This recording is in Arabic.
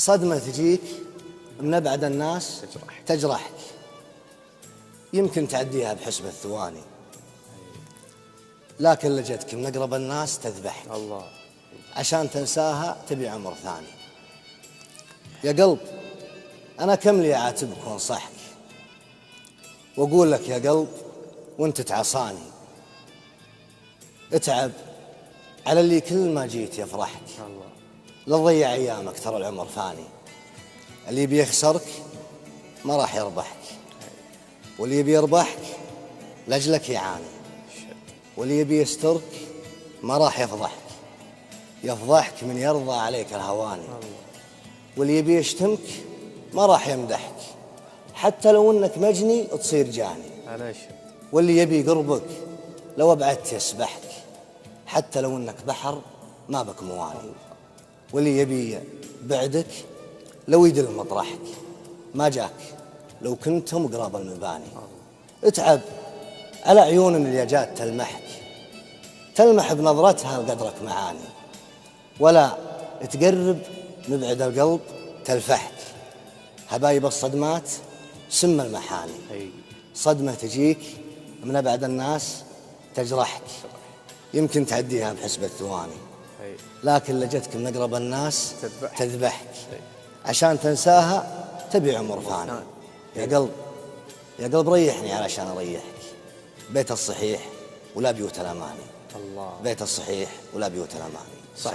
صدمة تجيك من أبعد الناس تجرحك، يمكن تعديها بحسب الثواني، لكن لجتك من أقرب الناس تذبحك. الله. عشان تنساها تبي عمر ثاني. يا قلب أنا كم لي أعاتبك وانصحك وأقول لك يا قلب وانت تعصاني، اتعب على اللي كل ما جيت يفرحك. الله. لا تضيع أيامك، ترى العمر فاني. اللي بيخسرك ما راح يربحك، واللي بيربحك لأجلك يعاني، واللي يبي يسترك ما راح يفضحك، يفضحك من يرضى عليك الهواني. واللي يبي يشتمك ما راح يمدحك، حتى لو انك مجني تصير جاني. واللي يبي قربك لو ابعدت يسبحك، حتى لو انك بحر ما بك مواني. واللي يبي بعدك لو يدل مطرحك ما جاك لو كنتم قراب المباني. اتعب على عيون اللي جات تلمحك، تلمح بنظرتها لقدرك معاني، ولا تقرب مبعد القلب تلفحك. هبايب الصدمات سم المحاني، صدمة تجيك من أبعد الناس تجرحك، يمكن تعديها بحسب الثواني، لكن لجتك من أقرب الناس تذبحك. عشان تنساها تبي عمر ثاني. يا قلب ريحني علشان أريحك، بيت الصحيح ولا بيوت الأماني. الله. بيت الصحيح ولا بيوت الأماني. صح.